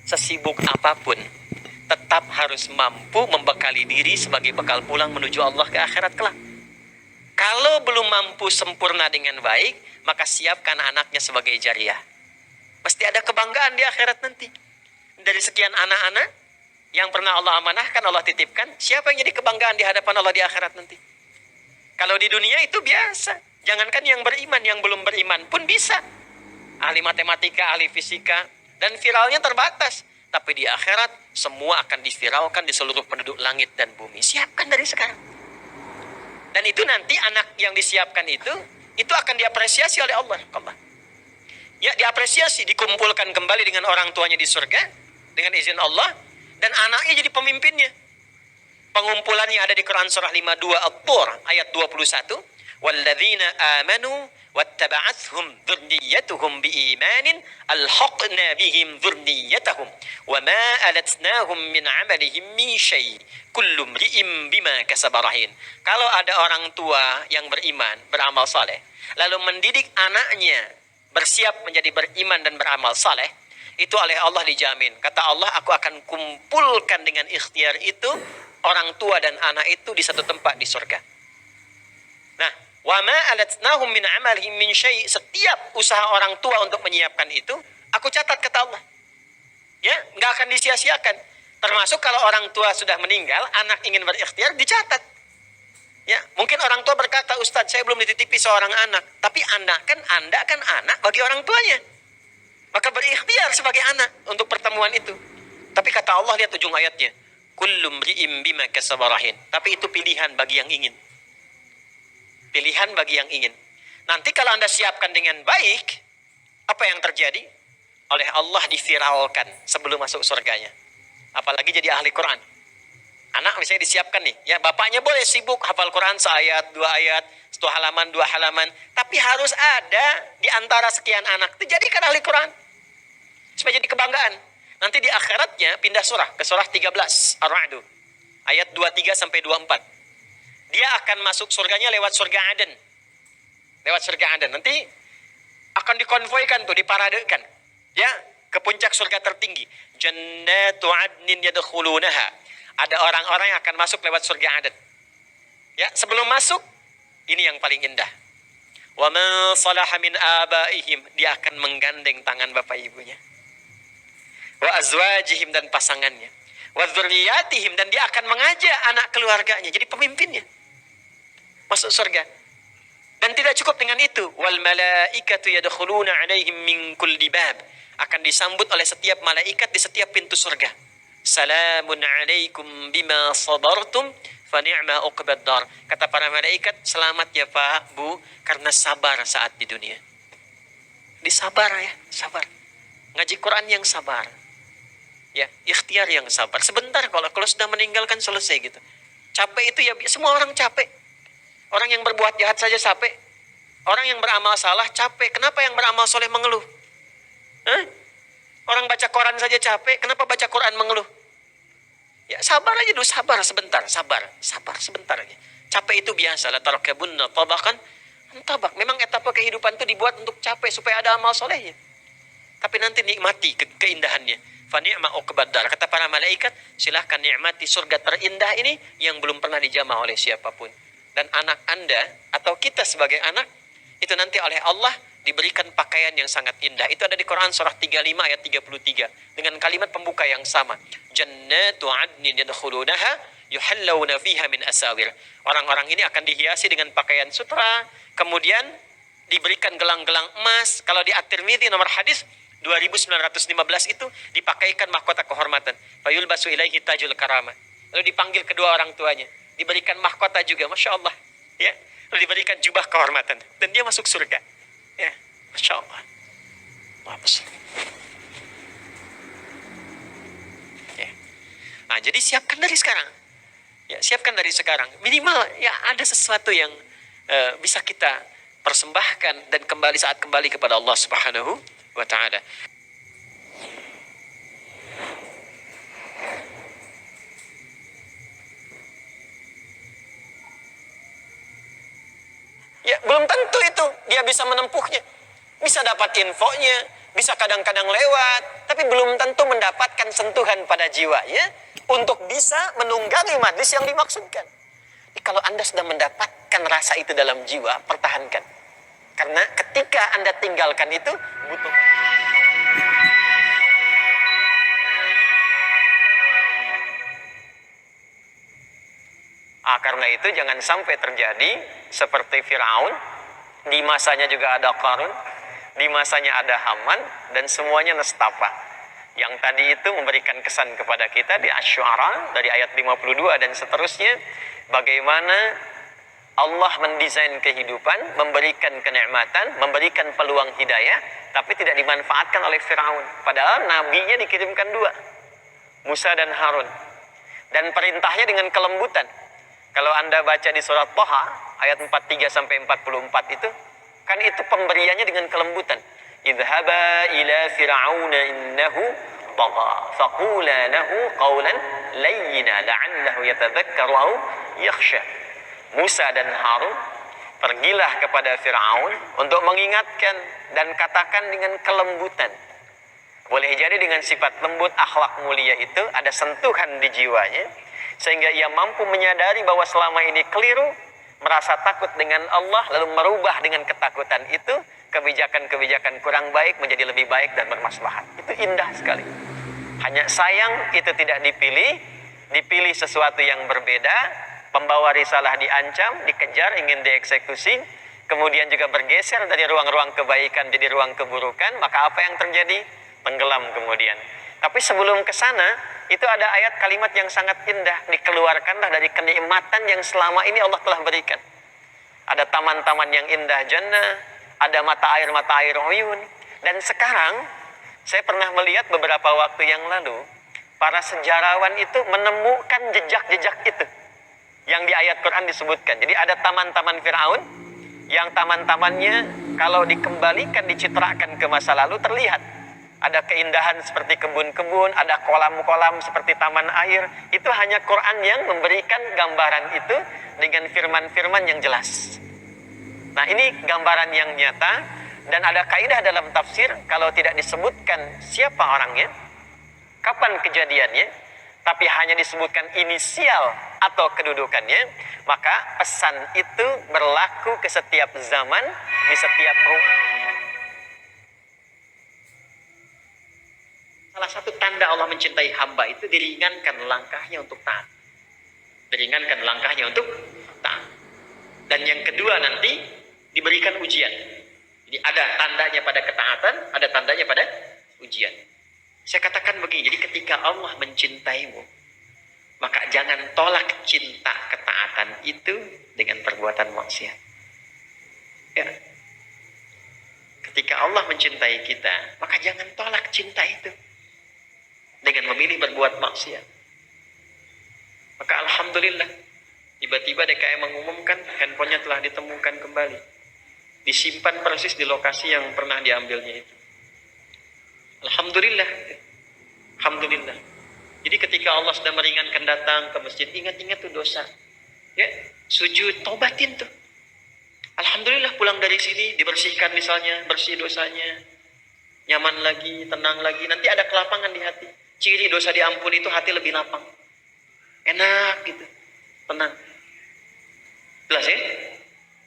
Sesibuk apapun, tetap harus mampu membekali diri sebagai bekal pulang menuju Allah ke akhirat kelak. Kalau belum mampu sempurna dengan baik, maka siapkan anaknya sebagai jariah. Mesti ada kebanggaan di akhirat nanti. Dari sekian anak-anak yang pernah Allah amanahkan, Allah titipkan, siapa yang jadi kebanggaan di hadapan Allah di akhirat nanti? Kalau di dunia itu biasa. Jangankan yang beriman, yang belum beriman pun bisa. Ahli matematika, ahli fisika, dan viralnya terbatas. Tapi di akhirat, semua akan diviralkan di seluruh penduduk langit dan bumi. Siapkan dari sekarang. Dan itu nanti anak yang disiapkan itu akan diapresiasi oleh Allah. Ya, diapresiasi, dikumpulkan kembali dengan orang tuanya di surga, dengan izin Allah, dan anaknya jadi pemimpinnya. Pengumpulannya ada di Quran surah 52 At-Tur ayat 21. Walladzina amanu wattaba'athum dzurriyyatuhum biimanin alhaqna bihim dzurriyyatahum wama alatnahum min 'amalihim min syai' kullu imri'in bima kasaba rahin. Kalau ada orang tua yang beriman, beramal saleh, lalu mendidik anaknya bersiap menjadi beriman dan beramal saleh, itu oleh Allah dijamin. Kata Allah, aku akan kumpulkan dengan ikhtiar itu orang tua dan anak itu di satu tempat di surga. Nah, wa ma alatnahum min amalihim min syai', setiap usaha orang tua untuk menyiapkan itu, aku catat kata Allah. Ya, enggak akan disia-siakan. Termasuk kalau orang tua sudah meninggal, anak ingin berikhtiar, dicatat. Ya, mungkin orang tua berkata, Ustadz, saya belum dititipi seorang anak. Tapi Anda kan anak bagi orang tuanya. Maka berikhtiar sebagai anak untuk pertemuan itu. Tapi kata Allah, lihat ujung ayatnya. Kullu mri'in bima kasaba rahin. Tapi itu pilihan bagi yang ingin. Pilihan bagi yang ingin. Nanti kalau Anda siapkan dengan baik, apa yang terjadi? Oleh Allah diviralkan sebelum masuk surganya. Apalagi jadi ahli Quran. Anak misalnya disiapkan nih, ya bapaknya boleh sibuk hafal Quran seayat, 2 ayat, 1 halaman, 2 halaman. Tapi harus ada di antara sekian anak itu jadikan ahli Quran. Supaya jadi kebanggaan. Nanti di akhiratnya pindah surah ke surah 13 Ar-Ra'd ayat 23 sampai 24. Dia akan masuk surganya lewat surga Aden. Lewat surga Aden. Nanti akan dikonvoikan tuh, diparadekan. Ya, ke puncak surga tertinggi. Jannatu adnin yadkhulunaha. Ada orang-orang yang akan masuk lewat surga Aden. Ya, sebelum masuk, ini yang paling indah. Wa man salaha min abaihim, dia akan menggandeng tangan bapak ibunya. Wa azwajihim, dan pasangannya. Wa dzurriyyatihim, dan dia akan mengajak anak keluarganya jadi pemimpinnya masuk surga. Dan tidak cukup dengan itu, wal malaikatu yadkhuluna alaihim min kulli bab, akan disambut oleh setiap malaikat di setiap pintu surga. Salamun alaikum bima sabartum fa ni'ma uqbad dar. Kata para malaikat, selamat ya Pak, Bu, karena sabar saat di dunia. Disabar ya, sabar. Ngaji Quran yang sabar. Ya, ikhtiar yang sabar. Sebentar, kalau sudah meninggalkan selesai gitu. Capek itu ya, semua orang capek. Orang yang berbuat jahat saja capek. Orang yang beramal salah capek. Kenapa yang beramal soleh mengeluh? Hah? Orang baca Quran saja capek. Kenapa baca Quran mengeluh? Ya sabar aja dulu, sabar sebentar. Sabar sebentar aja. Capek itu biasa. La tarakabunna tabakan tabak. Memang etapa kehidupan itu dibuat untuk capek supaya ada amal solehnya. Tapi nanti nikmati keindahannya. Fa ni'ma uqbad dar. Kata para malaikat, silahkan nikmati surga terindah ini yang belum pernah dijamah oleh siapapun. Dan anak Anda atau kita sebagai anak itu nanti oleh Allah diberikan pakaian yang sangat indah. Itu ada di Quran surah 35 ayat 33 dengan kalimat pembuka yang sama. Jannatu adnin yadkhulunaha yuhallawna fiha min asawir. Orang-orang ini akan dihiasi dengan pakaian sutra, kemudian diberikan gelang-gelang emas. Kalau di At-Tirmidzi nomor hadis 2915 itu dipakaikan mahkota kehormatan. Fayulbasu ilaihi tajul karamah. Lalu dipanggil kedua orang tuanya, diberikan mahkota juga, Masya Allah. Ya, lalu diberikan jubah kehormatan dan dia masuk surga. Ya, Masya Allah. Ya. Nah, jadi siapkan dari sekarang. Ya, siapkan dari sekarang. Minimal ya ada sesuatu yang bisa kita persembahkan dan saat kembali kepada Allah Subhanahu wa ta'ala. Ya, belum tentu itu dia bisa menempuhnya. Bisa dapat infonya, Bisa kadang-kadang lewat, tapi belum tentu mendapatkan sentuhan pada jiwanya untuk bisa menunggangi majlis yang dimaksudkan. Jadi kalau Anda sudah mendapatkan rasa itu dalam jiwa, pertahankan. Karena ketika Anda tinggalkan itu, butuh. Karena itu jangan sampai terjadi seperti Firaun. Di masanya juga ada Qarun, di masanya ada Haman, dan semuanya nestapa. Yang tadi itu memberikan kesan kepada kita di Asy-Syu'ara dari ayat 52 dan seterusnya, bagaimana Allah mendesain kehidupan, memberikan kenikmatan, memberikan peluang hidayah, tapi tidak dimanfaatkan oleh Firaun. Padahal nabinya dikirimkan dua, Musa dan Harun, dan perintahnya dengan kelembutan. Kalau Anda baca di surat Thaha ayat 43 sampai 44 itu, kan itu pemberiannya dengan kelembutan. Idhaba ila fir'auna innahu tagha faqula lahu qawlan layyina la'allahu yatadhakkaru aw yakhsha. Musa dan Harun, pergilah kepada Firaun untuk mengingatkan dan katakan dengan kelembutan. Boleh jadi dengan sifat lembut, akhlak mulia itu ada sentuhan di jiwanya, sehingga ia mampu menyadari bahwa selama ini keliru, merasa takut dengan Allah, lalu merubah dengan ketakutan itu kebijakan-kebijakan kurang baik menjadi lebih baik dan bermaslahat. Itu indah sekali. Hanya sayang itu tidak dipilih sesuatu yang berbeda. Pembawa risalah diancam, dikejar, ingin dieksekusi, kemudian juga bergeser dari ruang-ruang kebaikan jadi ruang keburukan, maka apa yang terjadi? Tenggelam kemudian. Tapi sebelum ke sana, itu ada ayat kalimat yang sangat indah. Dikeluarkanlah dari kenikmatan yang selama ini Allah telah berikan. Ada taman-taman yang indah jannah, ada mata air uyun. Dan sekarang, saya pernah melihat beberapa waktu yang lalu, para sejarawan itu menemukan jejak-jejak itu yang di ayat Quran disebutkan. Jadi ada taman-taman Firaun, yang taman-tamannya kalau dikembalikan, dicitrakan ke masa lalu terlihat. Ada keindahan seperti kebun-kebun, ada kolam-kolam seperti taman air. Itu hanya Quran yang memberikan gambaran itu dengan firman-firman yang jelas. Nah, ini gambaran yang nyata, dan ada kaidah dalam tafsir, kalau tidak disebutkan siapa orangnya, kapan kejadiannya, tapi hanya disebutkan inisial atau kedudukannya, maka pesan itu berlaku ke setiap zaman, di setiap rumah. Salah satu tanda Allah mencintai hamba itu diringankan langkahnya untuk taat. Diringankan langkahnya untuk taat. Dan yang kedua nanti diberikan ujian. Jadi ada tandanya pada ketaatan, ada tandanya pada ujian. Saya katakan begini, jadi ketika Allah mencintaimu, maka jangan tolak cinta ketaatan itu dengan perbuatan maksiat. Ya. Ketika Allah mencintai kita, maka jangan tolak cinta itu dengan memilih berbuat maksiat. Maka alhamdulillah, tiba-tiba DKM mengumumkan handphonenya telah ditemukan kembali, disimpan persis di lokasi yang pernah diambilnya itu. Alhamdulillah. Alhamdulillah. Jadi ketika Allah sudah meringankan datang ke masjid, ingat-ingat tuh dosa. Ya, sujud, tobatin tuh. Alhamdulillah pulang dari sini dibersihkan misalnya, bersih dosanya. Nyaman lagi, tenang lagi, nanti ada kelapangan di hati. Ciri dosa diampuni itu hati lebih lapang. Enak gitu. Tenang. Jelas ya?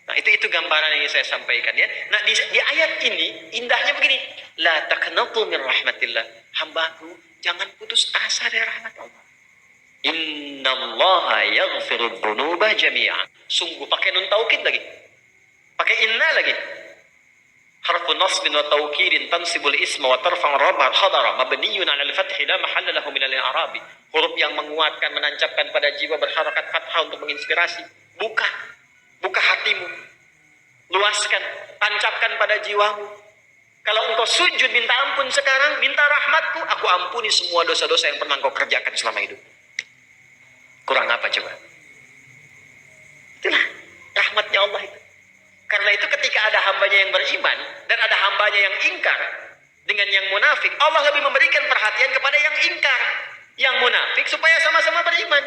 Nah, itu gambaran yang saya sampaikan ya. Nah, di ayat ini indahnya begini. La taqnatu min rahmatillah. Hambaku, jangan putus asa dari rahmat Allah. Innallaha yaghfiru dzunuba jami'an. Sungguh pakai nun taukid lagi. Pakai inna lagi. Harfu nasbin wa tawkirin tansibul isma wa tarfa'u rabar khadara mabniyun 'ala al-fathi la mahalla lahu min al-i'rabi. Huruf yang menguatkan, menancapkan pada jiwa, berharakat fathah untuk menginspirasi. Buka hatimu. Luaskan, tancapkan pada jiwamu. Kalau engkau sujud minta ampun sekarang, minta rahmatku, aku ampuni semua dosa-dosa yang pernah engkau kerjakan selama hidup. Kurang apa coba? Itulah rahmatnya Allah itu. Karena itu ketika ada hambanya yang beriman dan ada hambanya yang ingkar dengan yang munafik, Allah lebih memberikan perhatian kepada yang ingkar, yang munafik, supaya sama-sama beriman.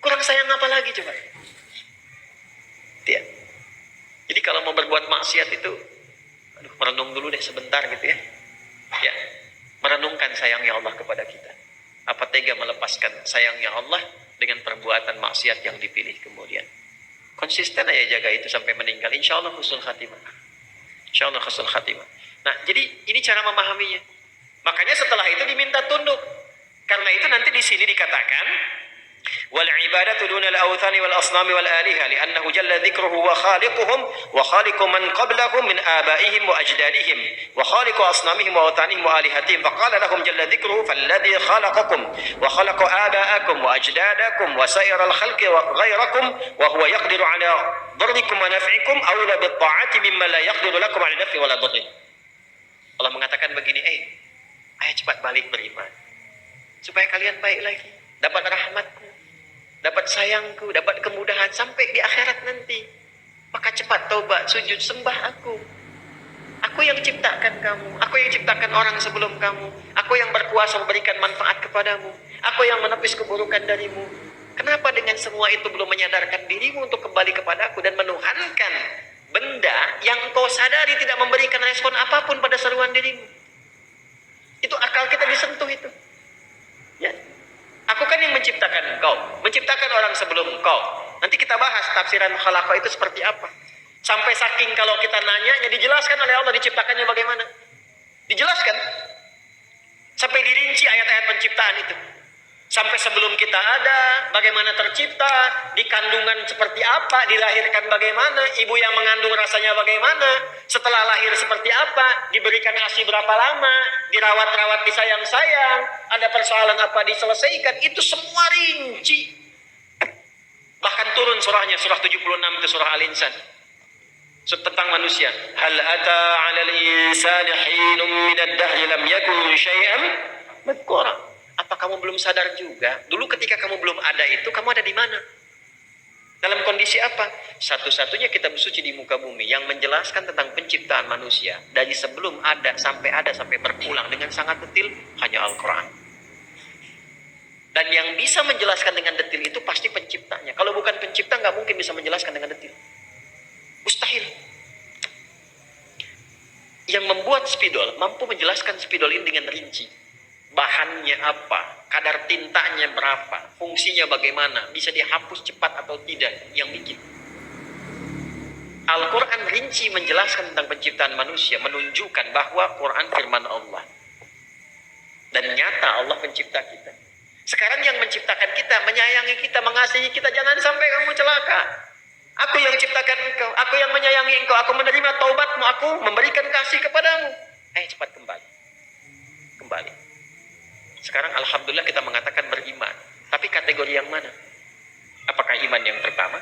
Kurang sayang apa lagi coba? Ya. Jadi kalau mau berbuat maksiat itu, merenung dulu deh sebentar gitu ya. ya, merenungkan sayangnya Allah kepada kita. Apa tega melepaskan sayangnya Allah dengan perbuatan maksiat yang dipilih kemudian. Konsisten aja jaga itu sampai meninggal. Insya Allah husnul khatimah. Insya Allah husnul khatimah. Nah, jadi ini cara memahaminya. Makanya setelah itu diminta tunduk. Karena itu nanti di sini dikatakan wal ibadatu dunal awthani wal asnami wal aliha li'annahu jalla dzikruhu wa khaliquhum wa khaliqu man qablahum min abaihim wa ajdadihim wa khaliqu asnamihim wa awthanihim wa alihatihim faqala lahum jalla dzikruhu falladzi khalaqakum wa khalaqa aba'akum wa ajdadakum wa sa'iral khalqi wa ghairakum wa huwa yaqdiru ala dharrikum wa naf'ikum awla bit ta'ati mimma la yaqdiru lakum ala naf'i wa la dharri. Allah mengatakan begini, ayo cepat balik beriman supaya kalian baik lagi, dapat rahmatku, dapat sayangku, dapat kemudahan sampai di akhirat nanti. Maka cepat taubat, sujud, sembah aku. Aku yang ciptakan kamu, aku yang ciptakan orang sebelum kamu, aku yang berkuasa memberikan manfaat kepadamu, aku yang menepis keburukan darimu. Kenapa dengan semua itu belum menyadarkan dirimu untuk kembali kepadaku dan menuhankan benda yang kau sadari tidak memberikan respon apapun pada seruan dirimu? Itu akal kita disentuh itu. Ya. Aku kan yang menciptakan engkau, menciptakan orang sebelum engkau. Nanti kita bahas tafsiran khalaqa itu seperti apa. Sampai saking kalau kita nanya, dijelaskan oleh Allah diciptakannya bagaimana. Dijelaskan. Sampai dirinci ayat-ayat penciptaan itu. Sampai sebelum kita ada, bagaimana tercipta, di kandungan seperti apa, dilahirkan bagaimana, ibu yang mengandung rasanya bagaimana, setelah lahir seperti apa, diberikan ASI berapa lama, dirawat-rawat, disayang-sayang, ada persoalan apa diselesaikan, itu semua rinci. Bahkan turun surahnya, surah 76 itu surah Al-Insan. Tentang manusia. Hal ata 'alal insani hinum minad dahri lam yakun syai'an madhkura. Apa kamu belum sadar juga? Dulu ketika kamu belum ada itu, kamu ada di mana? Dalam kondisi apa? Satu-satunya kitab suci di muka bumi yang menjelaskan tentang penciptaan manusia dari sebelum ada sampai berulang dengan sangat detil hanya Al-Quran. Dan yang bisa menjelaskan dengan detil itu pasti penciptanya. Kalau bukan pencipta nggak mungkin bisa menjelaskan dengan detil. Mustahil. Yang membuat spidol mampu menjelaskan spidol ini dengan rinci. Bahannya apa, kadar tintanya berapa, fungsinya bagaimana, bisa dihapus cepat atau tidak, yang bikin. Al-Quran rinci menjelaskan tentang penciptaan manusia, menunjukkan bahwa Quran firman Allah. Dan nyata Allah pencipta kita. Sekarang yang menciptakan kita, menyayangi kita, mengasihi kita, jangan sampai kamu celaka. Aku yang ciptakan engkau, aku yang menyayangi engkau, aku menerima taubatmu, aku memberikan kasih kepadamu. Cepat kembali. Kembali. Sekarang alhamdulillah kita mengatakan beriman. Tapi kategori yang mana? Apakah iman yang pertama?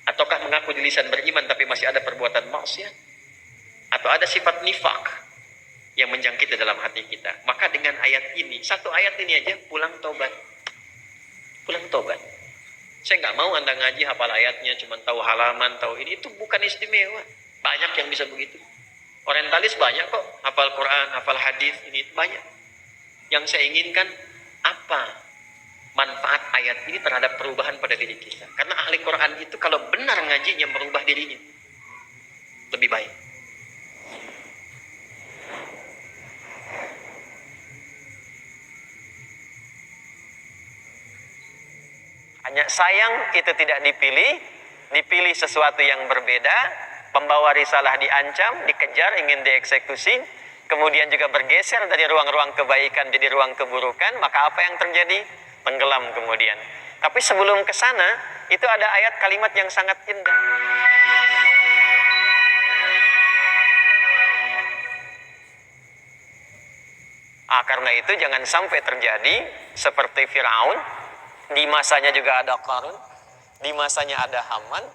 Ataukah mengaku di lisan beriman tapi masih ada perbuatan maksiat? Atau ada sifat nifak yang menjangkit di dalam hati kita? Maka dengan ayat ini, satu ayat ini aja, pulang tobat. Pulang tobat. Saya nggak mau Anda ngaji hafal ayatnya, cuma tahu halaman, tahu ini. Itu bukan istimewa. Banyak yang bisa begitu. Orientalis banyak kok. Hafal Quran, hafal hadis, ini banyak. Yang saya inginkan apa manfaat ayat ini terhadap perubahan pada diri kita. Karena ahli Quran itu kalau benar ngajinya merubah dirinya lebih baik. Hanya sayang itu tidak dipilih sesuatu yang berbeda, pembawa risalah diancam, dikejar, ingin dieksekusi. Kemudian juga bergeser dari ruang-ruang kebaikan jadi ruang keburukan, maka apa yang terjadi? Tenggelam kemudian. Tapi sebelum ke sana, itu ada ayat kalimat yang sangat indah. Karena itu jangan sampai terjadi seperti Firaun, di masanya juga ada Qarun, di masanya ada Haman.